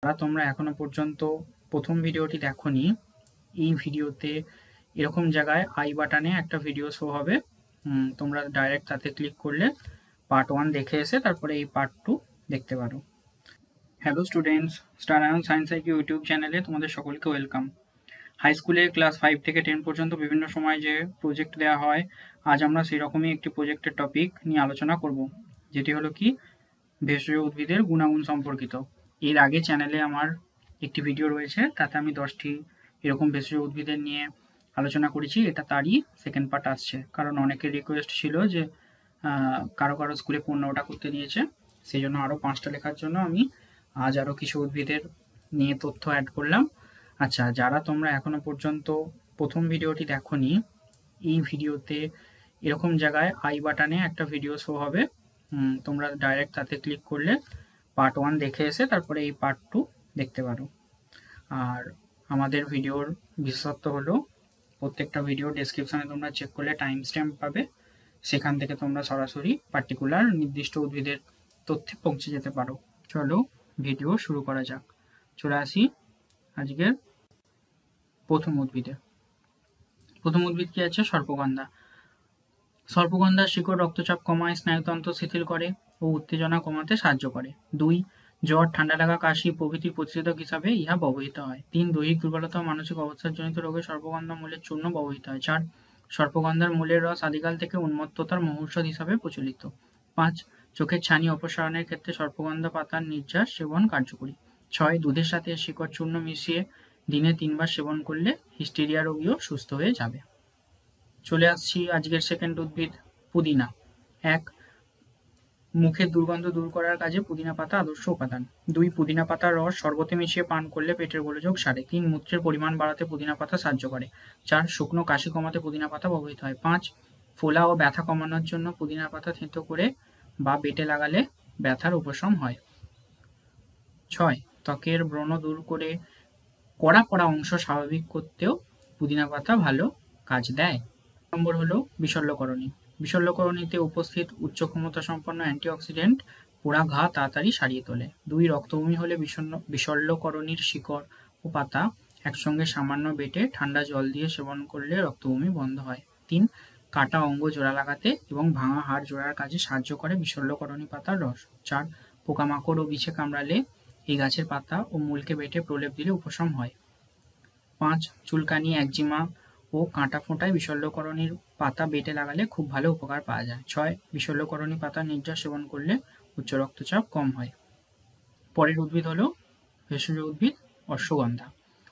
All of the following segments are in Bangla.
যারা তোমরা এখনো পর্যন্ত প্রথম ভিডিওটি দেখোনি, এই ভিডিওতে এরকম জায়গায় আই বাটনে একটা ভিডিও শো হবে। তোমরা ডাইরেক্ট তাতে ক্লিক করলে পার্ট 1 দেখে এসে তারপরে এই পার্ট 2 দেখতে পারো। Hello students, star ion science IQ YouTube চ্যানেলে তোমাদের সকলকে ওয়েলকাম। হাই স্কুলে ক্লাস 5 থেকে 10 পর্যন্ত বিভিন্ন সময় যে প্রজেক্ট দেওয়া হয়, আজ আমরা সেই রকমই একটি প্রজেক্টের টপিক নিয়ে আলোচনা করব, যেটি হলো কি ভেষজ উদ্ভিদের গুণাগুণ সম্পর্কিত। এর আগে চ্যানেলে আমার একটি ভিডিও রয়েছে, তাতে আমি 10টি এরকম ভেষজ উদ্ভিদের নিয়ে আলোচনা করেছি। এটা তারই সেকেন্ড পার্ট আসছে, কারণ অনেকের রিকোয়েস্ট ছিল যে কারো স্কুলে 15টা করতে দিয়েছে, সেই জন্য আরও 5টা লেখার জন্য আমি আজ আরও কিছু উদ্ভিদের নিয়ে তথ্য অ্যাড করলাম। আচ্ছা, যারা তোমরা এখনো পর্যন্ত প্রথম ভিডিওটি দেখোনি, এই ভিডিওতে এরকম জায়গায় আই বাটনে একটা ভিডিও শো হবে। তোমরা ডাইরেক্ট তাতে ক্লিক করলে পার্ট 1 দেখে এসে তারপরে এই পার্ট 2 দেখতে পারো। আর আমাদের ভিডিওর বিশেষত্ব হলো প্রত্যেকটা ভিডিও ডেসক্রিপশনে তোমরা চেক করলে টাইম স্ট্যাম্প পাবে, সেখান থেকে তোমরা সরাসরি পার্টিকুলার নির্দিষ্ট উদ্ভিদের তথ্যে পৌঁছে যেতে পারো। চলো ভিডিও শুরু করা যাক। চলে আসি আজকের প্রথম উদ্ভিদে। প্রথম উদ্ভিদ কি আছে? সর্পগন্ধা। সর্পগন্ধার শিকড় রক্তচাপ কমায়, স্নায়ুতন্ত্র শিথিল করে ও উত্তেজনা কমাতে সাহায্য করে। 2. জ্বর, ঠান্ডা লাগা, কাশি প্রভৃতির প্রতিষেধক হিসাবে ইহা ব্যবহৃত হয়। 3. দৈহিক দুর্বলতা ও মানসিক অবসাদজনিত রোগে সর্পগন্ধা মূলের চূর্ণ ব্যবহৃত হয়। 4. সর্পগন্ধার মূলের রস আদিকাল থেকে উন্মত্ততার মহৌষধ হিসাবে প্রচলিত। 5. চোখের ছানি অপসারণের ক্ষেত্রে সর্পগন্ধা পাতার নির্যাস সেবন কার্যকরী। 6. দুধের সাথে শিকড় চূর্ণ মিশিয়ে দিনে 3 বার সেবন করলে হিস্টেরিয়া রোগীও সুস্থ হয়ে যাবে। চলে আসছি আজকের সেকেন্ড উদ্ভিদ, পুদিনা। 1. মুখের দুর্গন্ধ দূর করার কাজে পুদিনা পাতা আদর্শ উপাদান। 2. পুদিনা পাতার রস শরবতে মিশিয়ে পান করলে পেটের গোলযোগ সারে। 3. মূত্রের পরিমাণ বাড়াতে পুদিনা পাতা সাহায্য করে। 4. শুকনো কাশি কমাতে পুদিনা পাতা ব্যবহৃত হয়। 5. ফোলা ও ব্যথা কমানোর জন্য পুদিনা পাতা থেঁতো করে বা বেটে লাগালে ব্যথার উপশম হয়। 6. ত্বকের ব্রণ দূর করে কড়া পড়া অংশ স্বাভাবিক করতেও পুদিনা পাতা ভালো কাজ দেয়। নম্বর হলো বিশল্যকরণী। বিশল্যকরণীতে উপস্থিত উচ্চ ক্ষমতা সম্পন্ন অ্যান্টিঅক্সিডেন্ট পোড়া ঘা তাড়াতাড়ি সারিয়ে তোলে। 2. রক্তবমি হলে বিশল্যকরণীর শিকড় ও পাতা একসঙ্গে সামান্য বেটে ঠান্ডা জল দিয়ে সেবন করলে রক্তবমি বন্ধ হয়। 3. কাটা অঙ্গ জোড়া লাগাতে এবং ভাঙা হাড় জোড়ার কাজে সাহায্য করে বিশল্যকরণী পাতার রস। 4. পোকামাকড় ও বিছে কামড়ালে এই গাছের পাতা ও মূলকে বেটে প্রলেপ দিলে উপশম হয়। 5. চুলকানি, একজিমা ও কাঁটা ফোঁটায় বিশল্যকরণীর পাতা বেটে লাগালে খুব ভালো উপকার পাওয়া যায়। 6. বিশল্যকরণী পাতার নির্যাস সেবন করলে উচ্চ রক্তচাপ কম হয়। পরের উদ্ভিদ হলো ভেষজ উদ্ভিদ অশ্বগন্ধা।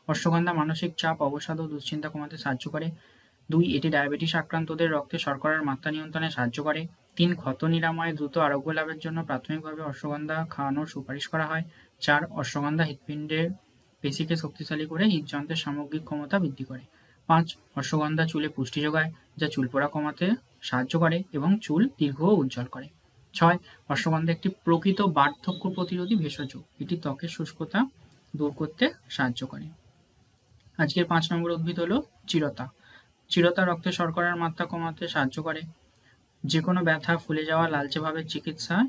অশ্বগন্ধা মানসিক চাপ, অবসাদ ও দুশ্চিন্তা কমাতে সাহায্য করে। 2. এটি ডায়াবেটিস আক্রান্তদের রক্তে শর্করার মাত্রা নিয়ন্ত্রণে সাহায্য করে। 3. ক্ষত নিরাময়ে দ্রুত আরোগ্য লাভের জন্য প্রাথমিকভাবে অশ্বগন্ধা খাওয়ানোর সুপারিশ করা হয়। 4. অশ্বগন্ধা হৃৎপিণ্ডের পেশিকে শক্তিশালী করে হৃদযন্ত্রের সামগ্রিক ক্ষমতা বৃদ্ধি করে। 5. অশ্বগন্ধা চুলে পুষ্টি যোগায়, যা চুল পড়া কমাতে সাহায্য করে এবং চুল দীর্ঘ ও উজ্জ্বল করে। 6. অশ্বগন্ধা একটি প্রকৃত বার্ধক্য প্রতিরোধী ভেষজ। এটি ত্বকের শুষ্কতা দূর করতে সাহায্য করে। আজকের 5 নম্বর উদ্ভিদ হলো চিরতা। চিরতা রক্তে শর্করার মাত্রা কমাতে সাহায্য করে। যে কোনো ব্যথা, ফুলে যাওয়া, লালচে ভাবের চিকিৎসায়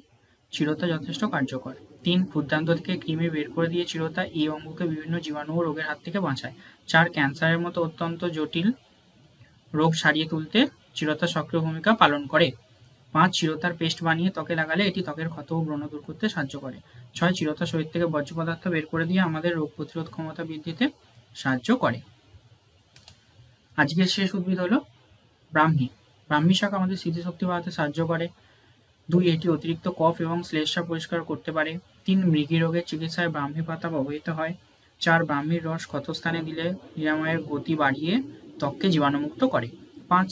চিরতা যথেষ্ট কার্যকর। 3. ক্ষুদ্রান্ত থেকে কৃমি বের করে দিয়ে চিরতা এই অঙ্গকে বিভিন্ন জীবাণু ও রোগের হাত থেকে বাঁচায়। 4. ক্যান্সারের মতো অত্যন্ত জটিল রোগ সারিয়ে তুলতে চিরতা সক্রিয় ভূমিকা পালন করে। 5. চিরতার পেস্ট বানিয়ে ত্বকে লাগালে এটি ত্বকের ক্ষত ও ব্রণ দূর করতে সাহায্য করে। 6. চিরতা শরীর থেকে বর্জ্য পদার্থ বের করে দিয়ে আমাদের রোগ প্রতিরোধ ক্ষমতা বৃদ্ধিতে সাহায্য করে। আজকের শেষ উদ্ভিদ হলো ব্রাহ্মী। ব্রাহ্মী শাক আমাদের স্মৃতিশক্তি বাড়াতে সাহায্য করে। 2. এটি অতিরিক্ত কফ এবং শ্লেষ্মা পরিষ্কার করতে পারে। 3. মৃগী রোগের চিকিৎসায় ব্রাহ্মী পাতা ব্যবহৃত হয়। 4. ব্রাহ্মীর রস ক্ষতস্থানে দিলে নিরাময়ের গতি বাড়িয়ে ত্বককে জীবাণুমুক্ত করে। 5.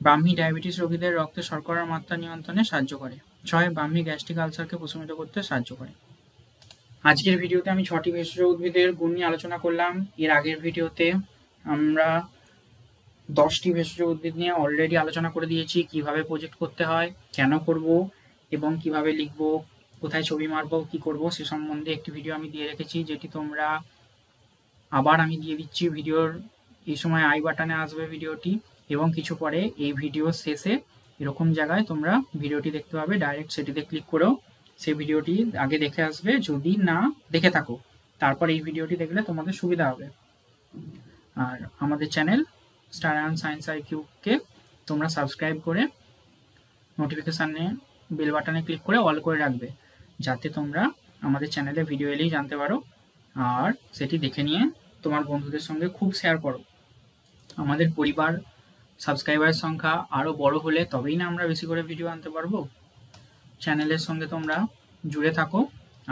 ব্রাহ্মী ডায়াবেটিস রোগীদের রক্তে শর্করার মাত্রা নিয়ন্ত্রণে সাহায্য করে। 6. ব্রাহ্মী গ্যাস্ট্রিক আলসারকে প্রশমিত করতে সাহায্য করে। আজকের ভিডিওতে আমি 6টি ভেষজ উদ্ভিদের গুণ নিয়ে আলোচনা করলাম। এর আগের ভিডিওতে আমরা 10টি ভেষজ উদ্ভিদ নিয়ে অলরেডি আলোচনা করে দিয়েছি, কিভাবে প্রজেক্ট করতে হয়, কেন করব এবং কিভাবে লিখব, কোথায় ছবি মারব, কি করব সে সম্বন্ধে একটি ভিডিও আমি দিয়ে রেখেছি, যেটি তোমরা আবার আমি দিয়ে দিচ্ছি। ভিডিওর এই সময় আই বাটনে আসবে ভিডিওটি, এবং কিছু পরে এই ভিডিওর শেষে এরকম জায়গায় তোমরা ভিডিওটি দেখতে পাবে। ডাইরেক্ট সেটিতে ক্লিক করেও সেই ভিডিওটি আগে দেখে আসবে। যদি না দেখে থাকো তারপর এই ভিডিওটি দেখলে তোমাদের সুবিধা হবে। আর আমাদের চ্যানেল স্টার আয়ন সায়েন্স আইকিউকে তোমরা সাবস্ক্রাইব করে নোটিফিকেশানে বেল বাটনে ক্লিক করে অল করে রাখবে, যাতে তোমরা আমাদের চ্যানেলে ভিডিও এলেই জানতে পারো আর সেটি দেখে নিয়ে তোমার বন্ধুদের সঙ্গে খুব শেয়ার করো। আমাদের পরিবার সাবস্ক্রাইবারের সংখ্যা আরও বড় হলে তবেই না আমরা বেশি করে ভিডিও আনতে পারবো। চ্যানেলের সঙ্গে তোমরা জুড়ে থাকো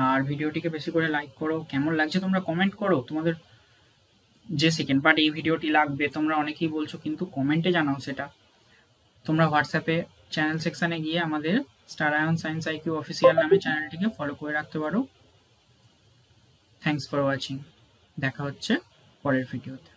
আর ভিডিওটিকে বেশি করে লাইক করো। কেমন লাগছে তোমরা কমেন্ট করো। তোমাদের যে সেকেন্ড পার্ট এই ভিডিওটি লাগবে তোমরা অনেকেই বলছো, কিন্তু কমেন্টে জানাও সেটা। তোমরা হোয়াটসঅ্যাপে চ্যানেল সেকশানে গিয়ে আমাদের star ion science IQ official নামে চ্যানেলটিকে ফলো করে রাখতে পারো। Thanks for watching. দেখা হচ্ছে পরের ভিডিওতে।